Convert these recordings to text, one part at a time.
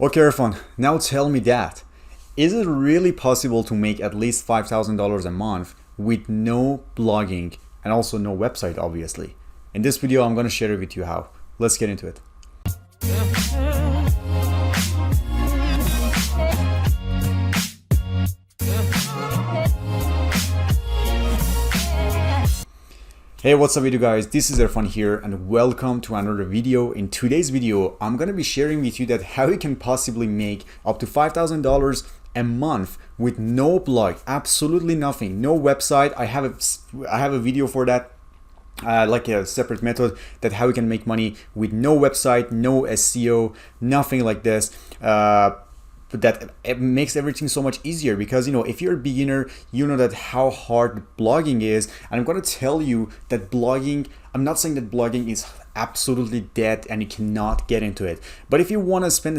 Okay, Irfan, now tell me that. Is it really possible to make at least $5,000 a month with no blogging and also no website, obviously? In this video, I'm going to share with you how. Let's get into it. Hey, what's up, you guys? This is Irfan here and welcome to another video. In today's video, I'm going to be sharing with you that how you can possibly make up to $5,000 a month with no blog, absolutely nothing, no website. I have a video for that. Like a separate method that how you can make money with no website, no SEO, nothing like this. That it makes everything so much easier because if you're a beginner, you know that how hard blogging is, and I'm going to tell you that blogging, I'm not saying that blogging is absolutely dead and you cannot get into it, but if you want to spend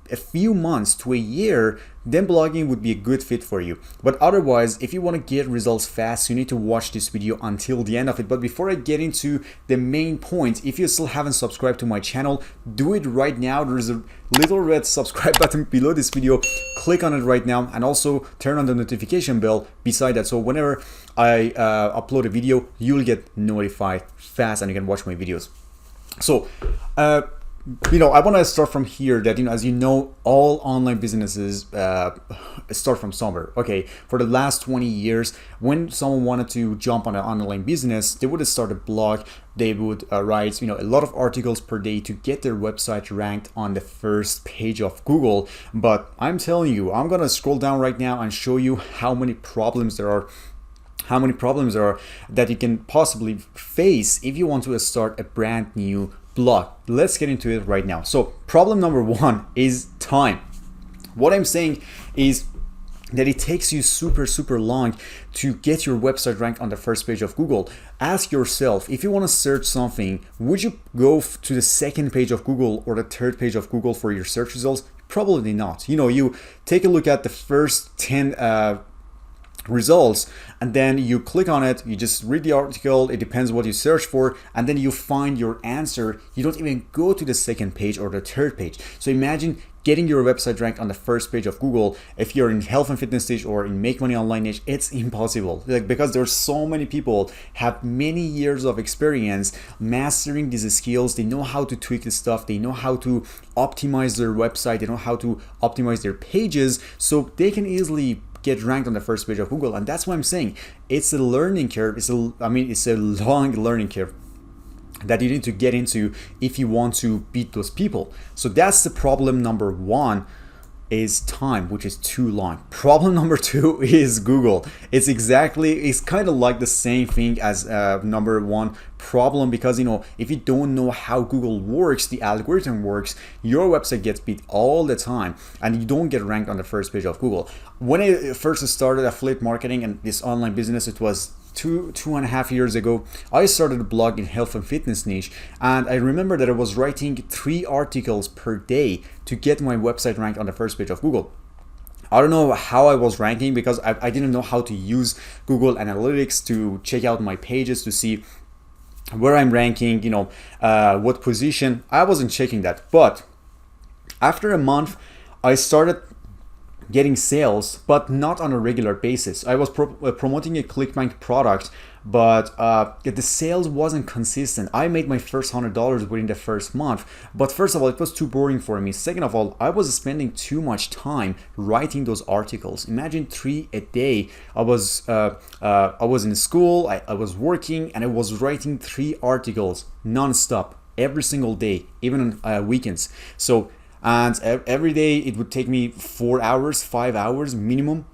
a few months to a year, then blogging would be a good fit for you. But otherwise, if you want to get results fast, you need to watch this video until the end of it. But before I get into the main point, if you still haven't subscribed to my channel, do it right now. There's a little red subscribe button below this video. Click on it right now and also turn on the notification bell beside that, so whenever I upload a video, you'll get notified fast and you can watch my videos. So I want to start from here that, as you know, all online businesses start from somewhere. Okay, for the last 20 years, when someone wanted to jump on an online business, they would start a blog. They would write, a lot of articles per day to get their website ranked on the first page of Google. But I'm telling you, I'm gonna scroll down right now and show you how many problems there are that you can possibly face if you want to start a brand new blog. Let's get into it right now. So problem number one is time. What I'm saying is that it takes you super long to get your website ranked on the first page of Google. Ask yourself, if you want to search something, would you go to the second page of Google or the third page of Google for your search results? Probably not. You take a look at the first 10 results, and then you click on it, you just read the article, it depends what you search for, and then you find your answer. You don't even go to the second page or the third page. So imagine getting your website ranked on the first page of Google. If you're in health and fitness niche or in make money online niche, it's impossible, because there's so many people have many years of experience mastering these skills. They know how to tweak the stuff, they know how to optimize their website, they know how to optimize their pages, so they can easily get ranked on the first page of Google. And that's what I'm saying. It's a learning curve. It's a long learning curve that you need to get into if you want to beat those people. So that's the problem number one, is time, which is too long. Problem number two is Google. It's kind of like the same thing as number one problem, because if you don't know how Google works, the algorithm works, your website gets beat all the time and you don't get ranked on the first page of Google. When I first started affiliate marketing and this online business, it was two and a half years ago. I started a blog in health and fitness niche, and I remember that I was writing 3 articles per day to get my website ranked on the first page of Google. I don't know how I was ranking, because I didn't know how to use Google Analytics to check out my pages to see where I'm ranking, what position. I wasn't checking that. But after a month, I started getting sales, but not on a regular basis. I was promoting a ClickBank product, but the sales wasn't consistent. I made my first $100 within the first month, but first of all, it was too boring for me. Second of all, I was spending too much time writing those articles. Imagine 3 a day. I was in school, I was working, and I was writing 3 articles non-stop every single day, even on weekends. And every day it would take me 4 hours, 5 hours minimum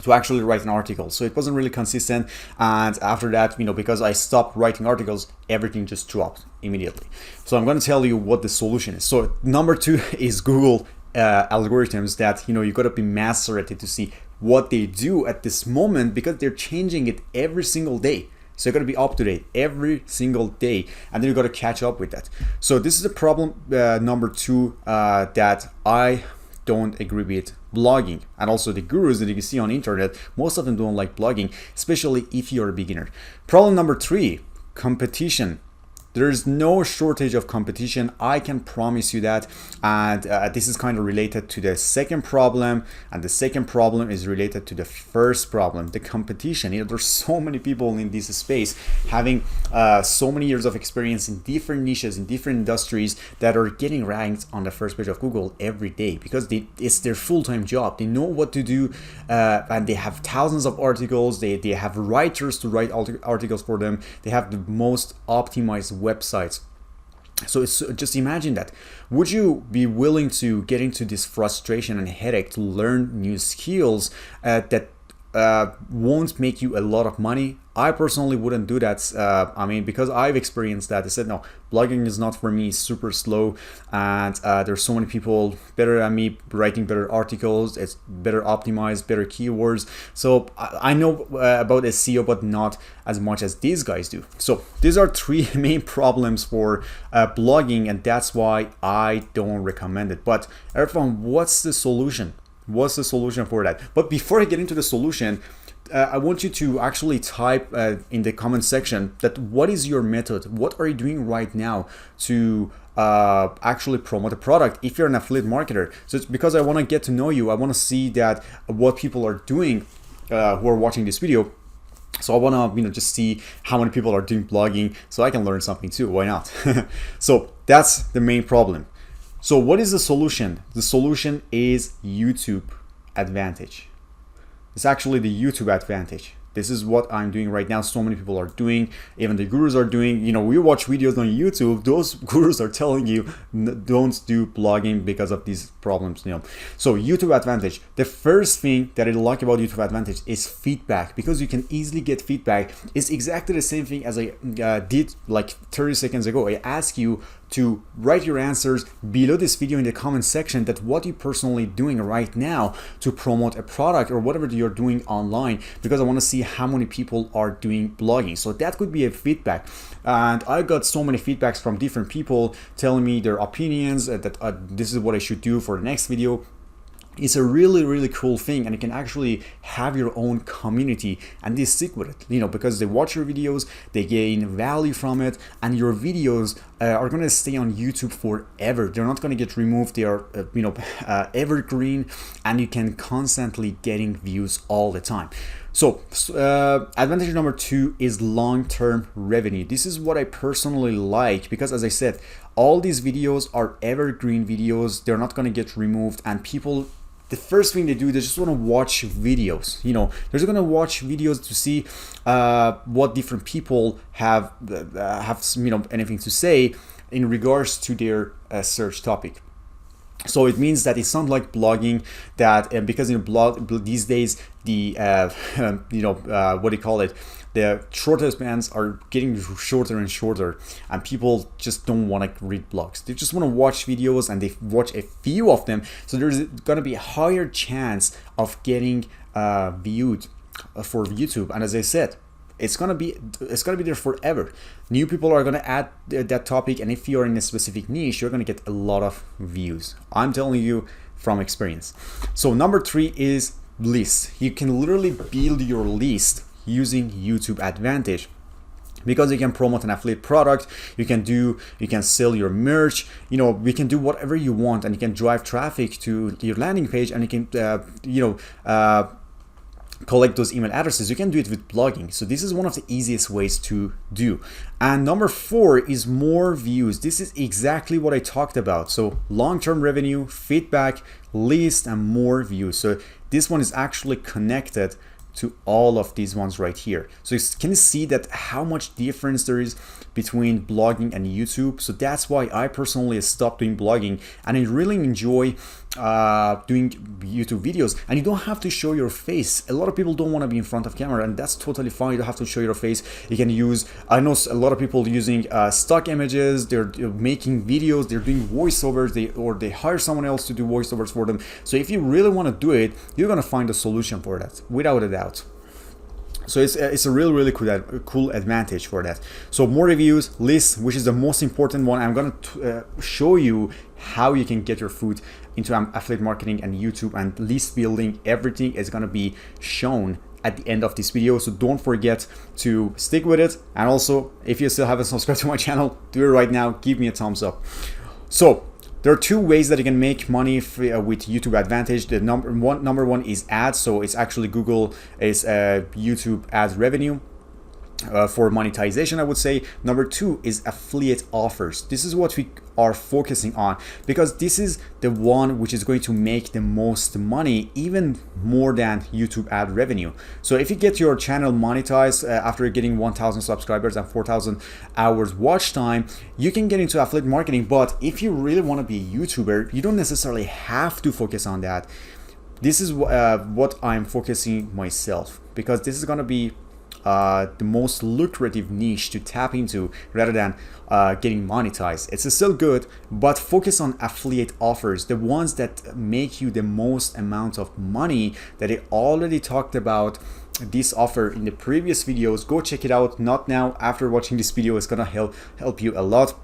to actually write an article. So it wasn't really consistent. And after that, because I stopped writing articles, everything just dropped immediately. So I'm going to tell you what the solution is. So number 2 is Google algorithms, that you got to be master at it to see what they do at this moment, because they're changing it every single day. So you got to be up to date every single day, and then you got to catch up with that. So this is the problem number 2 that I don't agree with blogging. And also the gurus that you can see on the internet, most of them don't like blogging, especially if you're a beginner. Problem number 3, competition. There's no shortage of competition, I can promise you that. And this is kind of related to the second problem, and the second problem is related to the first problem, the competition. There's so many people in this space having so many years of experience in different niches, in different industries, that are getting ranked on the first page of Google every day because it's their full-time job. They know what to do, and they have thousands of articles. They have writers to write articles for them. They have the most optimized websites. So it's just imagine that. Would you be willing to get into this frustration and headache to learn new skills that won't make you a lot of money? I personally wouldn't do that. I mean, because I've experienced that. I said, no, blogging is not for me, it's super slow. And there's so many people better than me writing better articles. It's better optimized, better keywords. So I know about SEO, but not as much as these guys do. So these are three main problems for blogging, and that's why I don't recommend it. But Irfan, what's the solution? What's the solution for that? But before I get into the solution, I want you to actually type in the comment section that what is your method? What are you doing right now to actually promote a product if you're an affiliate marketer? So it's because I want to get to know you. I want to see that what people are doing who are watching this video. So I want to just see how many people are doing blogging so I can learn something too. Why not? So that's the main problem. So what is the solution? The solution is YouTube Advantage. It's actually the YouTube Advantage. This is what I'm doing right now. So many people are doing, even the gurus are doing. We watch videos on YouTube. Those gurus are telling you don't do blogging because of these problems. So YouTube Advantage. The first thing that I like about YouTube Advantage is feedback, because you can easily get feedback. It's exactly the same thing as I did like 30 seconds ago. I ask you to write your answers below this video in the comment section, that what you're personally doing right now to promote a product or whatever you're doing online, because I want to see how many people are doing blogging. So that could be a feedback. And I got so many feedbacks from different people telling me their opinions, that this is what I should do for the next video. It's a really, really cool thing, and you can actually have your own community and they stick with it, because they watch your videos, they gain value from it, and your videos are going to stay on YouTube forever. They're not going to get removed. They are, evergreen, and you can constantly getting views all the time. So advantage number 2 is long-term revenue. This is what I personally like, because as I said, all these videos are evergreen videos. They're not going to get removed, and people, the first thing they do, they just want to watch videos. They're just going to watch videos to see what different people have anything to say in regards to their search topic. So it means that it's not like blogging that because in blog these days the what do you call it, the shorter spans are getting shorter and shorter, and people just don't want to read blogs. They just want to watch videos, and they watch a few of them. So there's going to be a higher chance of getting viewed for YouTube. And as I said, it's gonna be there forever. New people are gonna add that topic, and if you're in a specific niche, you're gonna get a lot of views. I'm telling you from experience. So number 3 is lists. You can literally build your list using YouTube Advantage, because you can promote an affiliate product, you can sell your merch, we can do whatever you want, and you can drive traffic to your landing page, and you can collect those email addresses. You can do it with blogging. So this is one of the easiest ways to do. And number 4 is more views. This is exactly what I talked about. So long-term revenue, feedback, list, and more views. So this one is actually connected to all of these ones right here. So you can see that how much difference there is between blogging and YouTube. So that's why I personally stopped doing blogging, and I really enjoy doing YouTube videos. And you don't have to show your face. A lot of people don't want to be in front of camera, and that's totally fine. You don't have to show your face. You can use, I know a lot of people using stock images. They're making videos, they're doing voiceovers, or they hire someone else to do voiceovers for them. So if you really want to do it, you're going to find a solution for that without a doubt. So it's a really, really cool advantage for that. So more reviews, lists, which is the most important one. I'm going to show you how you can get your foot into affiliate marketing and YouTube, and list building. Everything is going to be shown at the end of this video, so don't forget to stick with it. And also, if you still haven't subscribed to my channel, do it right now, give me a thumbs up. So there are two ways that you can make money with YouTube Advantage. The number one is ads. So it's actually Google is YouTube ads revenue. For monetization, I would say. Number two is affiliate offers. This is what we are focusing on, because this is the one which is going to make the most money, even more than YouTube ad revenue. So if you get your channel monetized after getting 1,000 subscribers and 4,000 hours watch time, you can get into affiliate marketing. But if you really want to be a YouTuber, you don't necessarily have to focus on that. This is what I'm focusing myself, because this is going to be the most lucrative niche to tap into rather than getting monetized. It's still good, but focus on affiliate offers, the ones that make you the most amount of money. That I already talked about this offer in the previous videos. Go check it out. Not now, after watching this video, it's gonna help you a lot.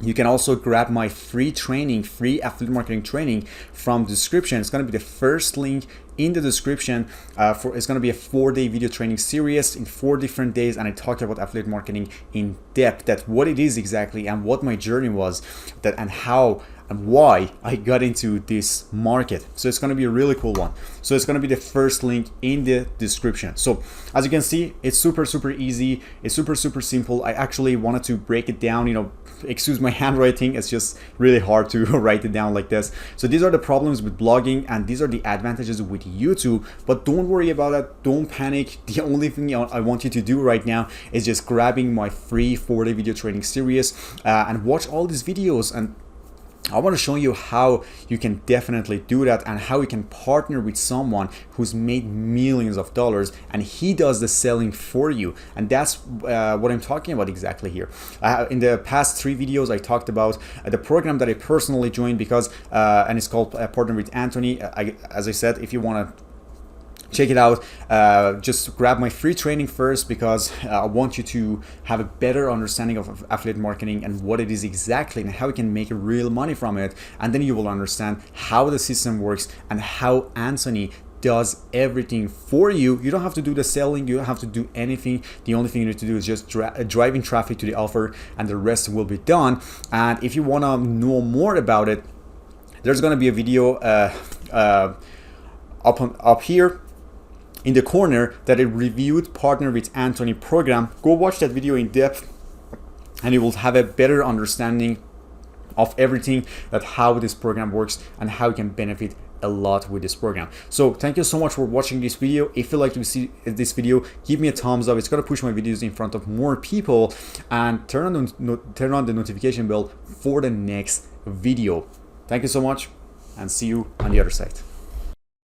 You can also grab my free training, free affiliate marketing training from the description. It's going to be the first link in the description. It's going to be a 4-day video training series in 4 different days, and I talk about affiliate marketing in depth, that what it is exactly and what my journey was, that and how and why I got into this market. So it's going to be a really cool one. So it's going to be the first link in the description. So as you can see, it's super easy. It's super simple. I actually wanted to break it down, you know, excuse my handwriting, it's just really hard to write it down like this. So these are the problems with blogging, and these are the advantages with YouTube. But don't worry about that, don't panic. The only thing I want you to do right now is just grabbing my free 4-day video training series and watch all these videos. And I want to show you how you can definitely do that, and how you can partner with someone who's made millions of dollars and he does the selling for you. And that's what I'm talking about exactly here. In the past 3 videos, I talked about the program that I personally joined, because and it's called Partner with Anthony. As I said, if you want to check it out, just grab my free training first, because I want you to have a better understanding of affiliate marketing and what it is exactly and how you can make real money from it. And then you will understand how the system works and how Anthony does everything for you. You don't have to do the selling, you don't have to do anything. The only thing you need to do is just driving traffic to the offer, and the rest will be done. And if you want to know more about it, there's going to be a video up here in the corner that I reviewed Partner with Anthony program. Go watch that video in depth, and you will have a better understanding of everything, that how this program works and how you can benefit a lot with this program. So thank you so much for watching this video. If you like to see this video, give me a thumbs up. It's gonna push my videos in front of more people, and turn on the notification bell for the next video. Thank you so much, and see you on the other side.